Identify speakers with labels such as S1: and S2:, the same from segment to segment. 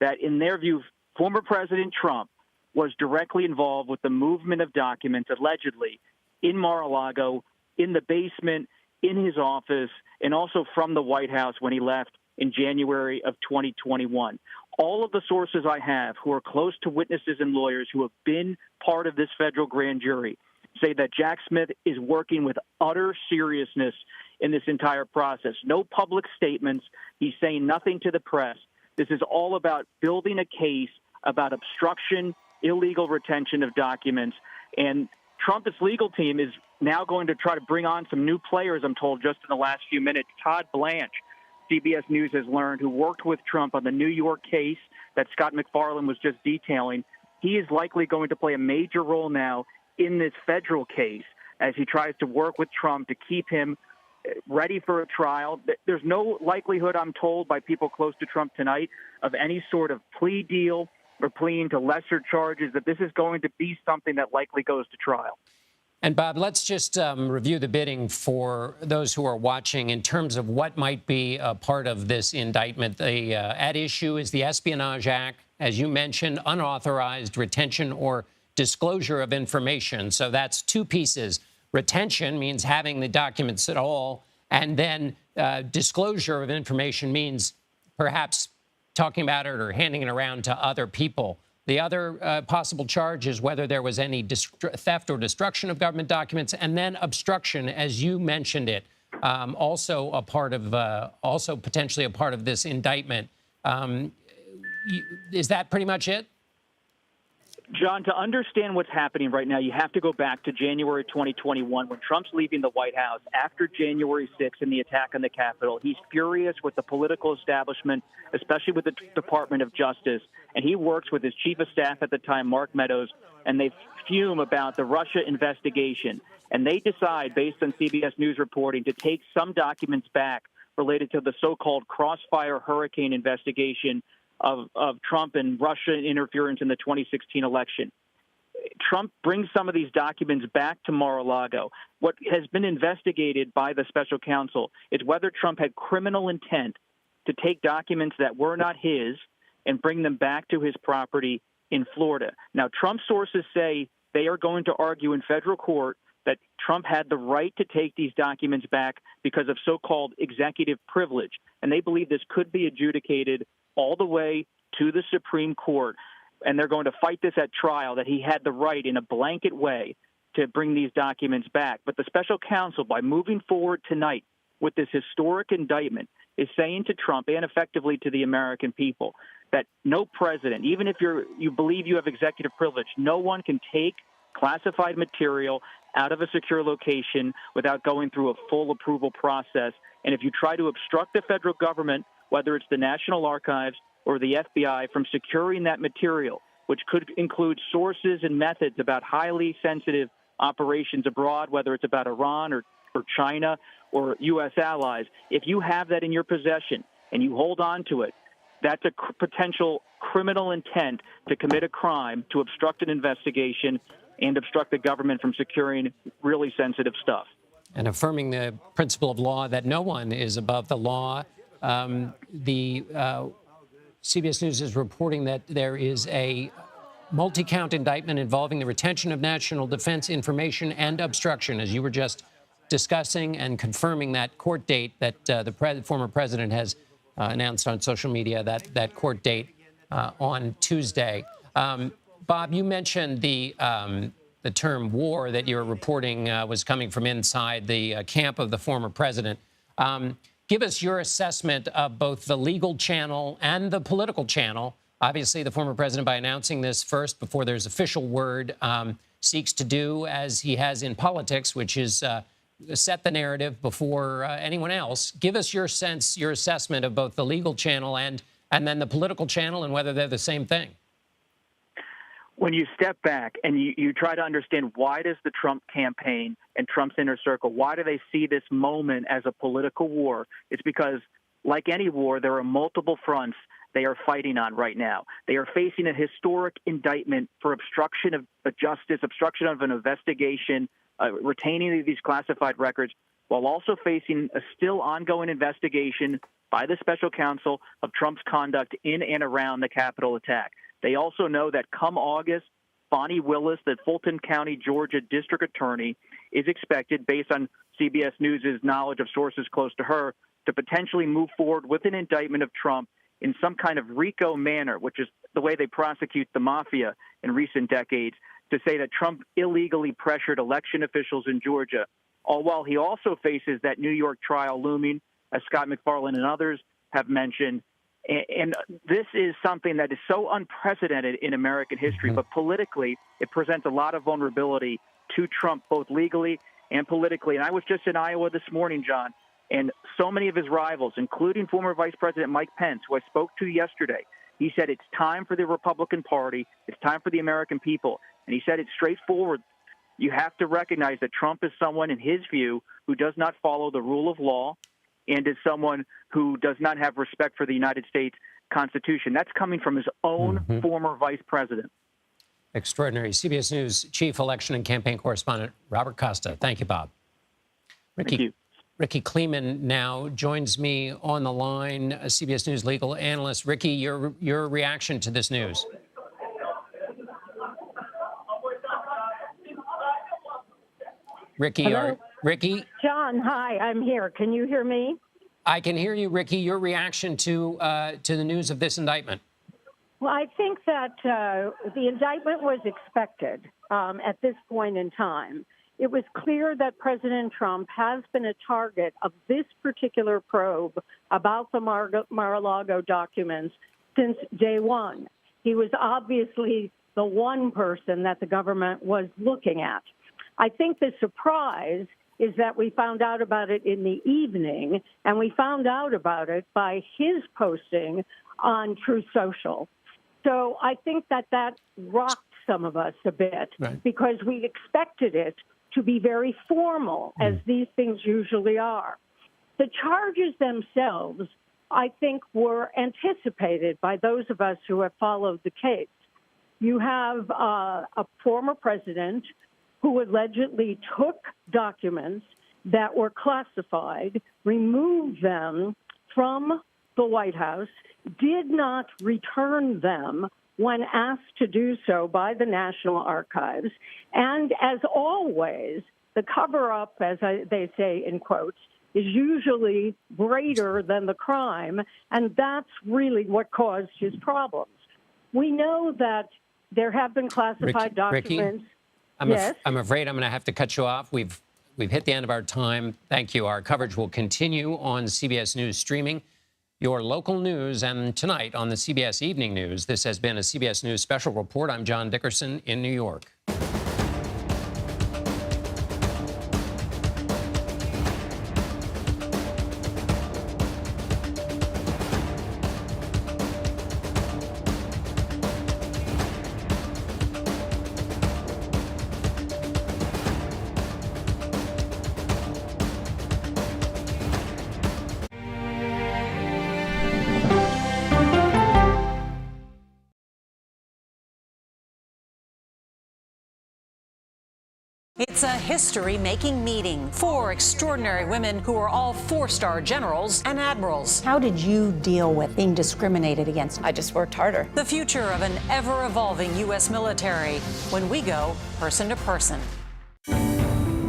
S1: that, in their view, former President Trump was directly involved with the movement of documents, allegedly, in Mar-a-Lago, in the basement, in his office, and also from the White House when he left in January of 2021. All of the sources I have who are close to witnesses and lawyers who have been part of this federal grand jury say that Jack Smith is working with utter seriousness in this entire process. No public statements. He's saying nothing to the press. This is all about building a case about obstruction, illegal retention of documents. And Trump's legal team is now going to try to bring on some new players, I'm told, just in the last few minutes. Todd Blanche, CBS News has learned, who worked with Trump on the New York case that Scott McFarlane was just detailing. He is likely going to play a major role now in this federal case as he tries to work with Trump to keep him ready for a trial. There's no likelihood, I'm told, by people close to Trump tonight of any sort of plea deal or pleading to lesser charges, that this is going to be something that likely goes to trial.
S2: And Bob, let's just review the bidding for those who are watching in terms of what might be a part of this indictment. The at issue is the Espionage Act, as you mentioned, unauthorized retention or disclosure of information. So that's two pieces. Retention means having the documents at all, and then disclosure of information means perhaps talking about it or handing it around to other people. The other possible charge is whether there was any theft or destruction of government documents, and then obstruction, as you mentioned it, also potentially a part of this indictment. Is that pretty much it?
S1: John, to understand what's happening right now, you have to go back to January 2021 when Trump's leaving the White House after January 6th and the attack on the Capitol. He's furious with the political establishment, especially with the Department of Justice. And he works with his chief of staff at the time, Mark Meadows, and they fume about the Russia investigation. And they decide, based on CBS News reporting, to take some documents back related to the so-called Crossfire Hurricane investigation of Trump and Russia interference in the 2016 election. Trump brings some of these documents back to Mar-a-Lago. What has been investigated by the special counsel is whether Trump had criminal intent to take documents that were not his and bring them back to his property in Florida. Now, Trump sources say they are going to argue in federal court that Trump had the right to take these documents back because of so-called executive privilege. And they believe this could be adjudicated all the way to the Supreme Court. And they're going to fight this at trial, that he had the right in a blanket way to bring these documents back. But the special counsel, by moving forward tonight with this historic indictment, is saying to Trump and effectively to the American people that no president, even if you believe you have executive privilege, no one can take classified material out of a secure location without going through a full approval process. And if you try to obstruct the federal government, whether it's the National Archives or the FBI, from securing that material, which could include sources and methods about highly sensitive operations abroad, whether it's about Iran or China or U.S. allies, if you have that in your possession and you hold on to it, that's a potential criminal intent to commit a crime, to obstruct an investigation and obstruct the government from securing really sensitive stuff.
S2: And affirming the principle of law that no one is above the law. CBS News is reporting that there is a multi-count indictment involving the retention of national defense information and obstruction, as you were just discussing, and confirming that court date that the former president has announced on social media, that court date on Tuesday. Bob, you mentioned the term war that you're reporting was coming from inside the camp of the former president. Give us your assessment of both the legal channel and the political channel. Obviously, the former president, by announcing this first before there's official word, seeks to do as he has in politics, which is set the narrative before anyone else. Give us your sense, your assessment of both the legal channel and then the political channel, and whether they're the same thing.
S1: When you step back and you try to understand, why does the Trump campaign and Trump's inner circle, why do they see this moment as a political war? It's because, like any war, there are multiple fronts they are fighting on right now. They are facing a historic indictment for obstruction of justice, obstruction of an investigation, retaining these classified records, while also facing a still ongoing investigation by the special counsel of Trump's conduct in and around the Capitol attack. They also know that come August, Bonnie Willis, the Fulton County, Georgia district attorney, is expected, based on CBS News' knowledge of sources close to her, to potentially move forward with an indictment of Trump in some kind of RICO manner, which is the way they prosecute the mafia in recent decades, to say that Trump illegally pressured election officials in Georgia, all while he also faces that New York trial looming, as Scott McFarlane and others have mentioned. And this is something that is so unprecedented in American history, but politically, it presents a lot of vulnerability to Trump, both legally and politically. And I was just in Iowa this morning, John, and so many of his rivals, including former Vice President Mike Pence, who I spoke to yesterday, he said it's time for the Republican Party, it's time for the American people. And he said it's straightforward. You have to recognize that Trump is someone, in his view, who does not follow the rule of law and is someone who does not have respect for the United States Constitution. That's coming from his own former vice president.
S2: Extraordinary. CBS News chief election and campaign correspondent Robert Costa. Thank you, Bob.
S1: Thank you.
S2: Ricky Kleeman now joins me on the line, a CBS News legal analyst. Ricky, your reaction to this news? Ricky, Ricky?
S3: John, hi, I'm here. Can you hear me?
S2: I can hear you, Ricky. Your reaction to the news of this indictment?
S3: Well, I think that the indictment was expected at this point in time. It was clear that President Trump has been a target of this particular probe about the Mar-a-Lago documents since day one. He was obviously the one person that the government was looking at. I think the surprise is that we found out about it in the evening, and we found out about it by his posting on Truth Social. So I think that rocked some of us a bit, right, because we expected it to be very formal, as these things usually are. The charges themselves, I think, were anticipated by those of us who have followed the case. You have a former president who allegedly took documents that were classified, removed them from the White House, did not return them when asked to do so by the National Archives. And as always, the cover-up, as they say in quotes, is usually greater than the crime, and that's really what caused his problems. We know that there have been classified documents.
S2: Ricky, I'm afraid I'm going to have to cut you off. We've hit the end of our time. Thank you. Our coverage will continue on CBS News Streaming, your local news, and tonight on the CBS Evening News. This has been a CBS News special report. I'm John Dickerson in New York.
S4: It's a history-making meeting. 4 extraordinary women who are all 4-star generals and admirals.
S5: How did you deal with being discriminated against?
S6: I just worked harder.
S4: The future of an ever-evolving U.S. military when we go person to person.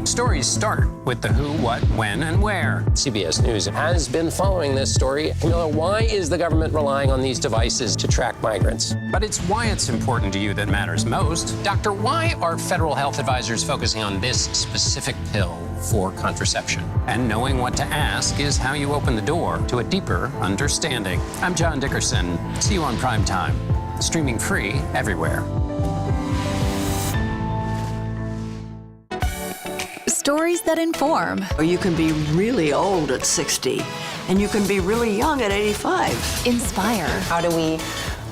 S2: Stories start with the who, what, when, and where. CBS News has been following this story. Camilla, why is the government relying on these devices to track migrants? But it's why it's important to you that matters most. Doctor, why are federal health advisors focusing on this specific pill for contraception? And knowing what to ask is how you open the door to a deeper understanding. I'm John Dickerson. See you on Prime Time, streaming free everywhere.
S7: Stories that inform.
S8: You can be really old at 60, and you can be really young at 85.
S7: Inspire.
S6: How do we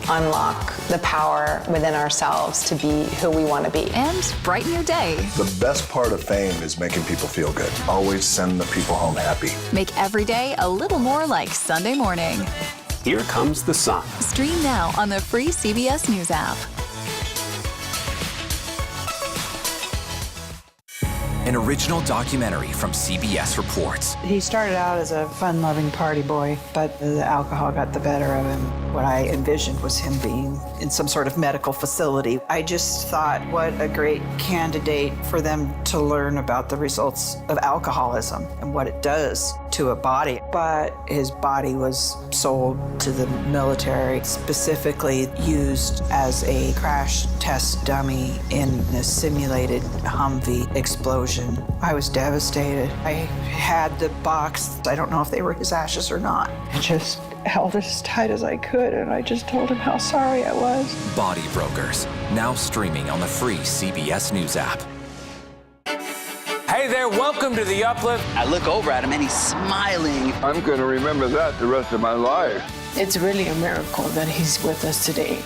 S6: unlock the power within ourselves to be who we want to be?
S7: And brighten your day.
S9: The best part of fame is making people feel good. Always send the people home happy.
S7: Make every day a little more like Sunday morning.
S10: Here comes the sun.
S7: Stream now on the free CBS News app.
S11: an original documentary from CBS Reports.
S12: He started out as a fun-loving party boy, but the alcohol got the better of him. What I envisioned was him being in some sort of medical facility. I just thought, what a great candidate for them to learn about the results of alcoholism and what it does to a body. But his body was sold to the military, specifically used as a crash test dummy in a simulated Humvee explosion. I was devastated. I had the box. I don't know if they were his ashes or not. I just held it as tight as I could, and I just told him how sorry I was.
S11: Body Brokers, now streaming on the free CBS News app.
S13: Hey there, welcome to The Uplift.
S14: I look over at him and he's smiling.
S15: I'm going to remember that the rest of my life.
S16: It's really a miracle that he's with us today.